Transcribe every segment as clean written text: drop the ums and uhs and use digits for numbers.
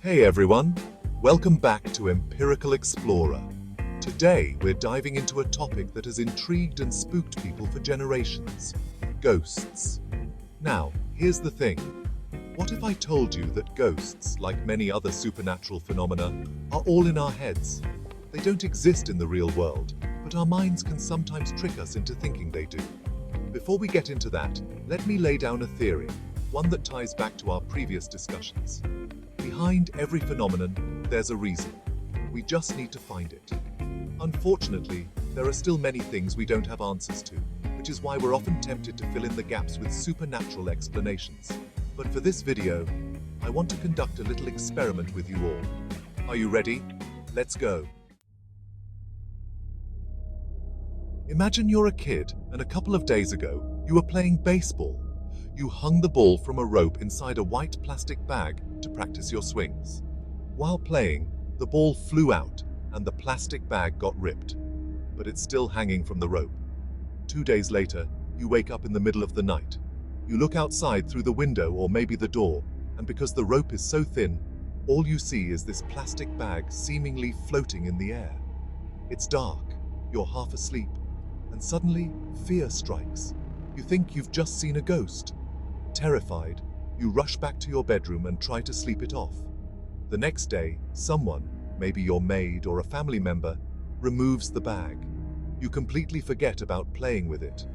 Hey everyone, welcome back to Empirical Explorer. Today we're diving into a topic that has intrigued and spooked people for generations: ghosts. Now, here's the thing. What if I told you that ghosts, like many other supernatural phenomena, are all in our heads? They don't exist in the real world, but our minds can sometimes trick us into thinking they do. Before we get into that, let me lay down a theory, one that ties back to our previous discussions. Behind every phenomenon, there's a reason. We just need to find it. Unfortunately, there are still many things we don't have answers to, which is why we're often tempted to fill in the gaps with supernatural explanations. But for this video, I want to conduct a little experiment with you all. Are you ready? Let's go. Imagine you're a kid, and a couple of days ago, you were playing baseball. You hung the ball from a rope inside a white plastic bag to practice your swings. While playing, the ball flew out and the plastic bag got ripped, but it's still hanging from the rope. 2 days later, you wake up in the middle of the night. You look outside through the window or maybe the door, and because the rope is so thin, all you see is this plastic bag seemingly floating in the air. It's dark, you're half asleep, and suddenly fear strikes. You think you've just seen a ghost. Terrified, you rush back to your bedroom and try to sleep it off. The next day, someone, maybe your maid or a family member, removes the bag. You completely forget about playing with it.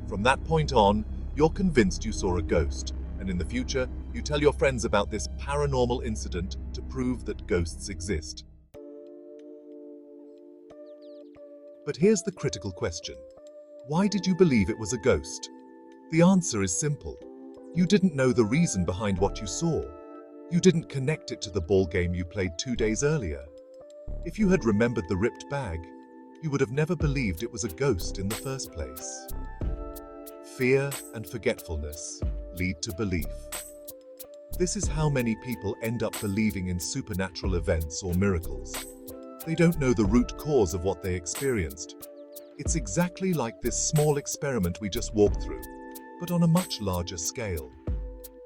From that point on, you're convinced you saw a ghost, and in the future, you tell your friends about this paranormal incident to prove that ghosts exist. But here's the critical question. Why did you believe it was a ghost? The answer is simple. You didn't know the reason behind what you saw. You didn't connect it to the ball game you played 2 days earlier. If you had remembered the ripped bag, you would have never believed it was a ghost in the first place. Fear and forgetfulness lead to belief. This is how many people end up believing in supernatural events or miracles. They don't know the root cause of what they experienced. It's exactly like this small experiment we just walked through, but on a much larger scale.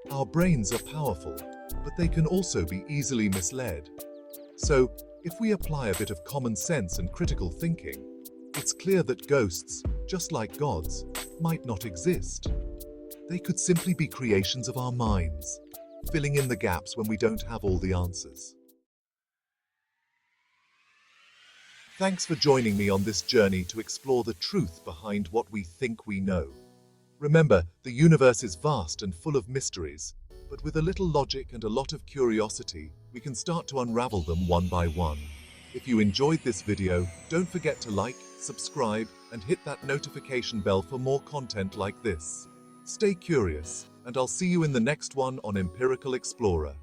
Our brains are powerful, but they can also be easily misled. So, if we apply a bit of common sense and critical thinking, it's clear that ghosts, just like gods, might not exist. They could simply be creations of our minds, filling in the gaps when we don't have all the answers. Thanks for joining me on this journey to explore the truth behind what we think we know. Remember, the universe is vast and full of mysteries, but with a little logic and a lot of curiosity, we can start to unravel them one by one. If you enjoyed this video, don't forget to like, subscribe, and hit that notification bell for more content like this. Stay curious, and I'll see you in the next one on Empirical Explorer.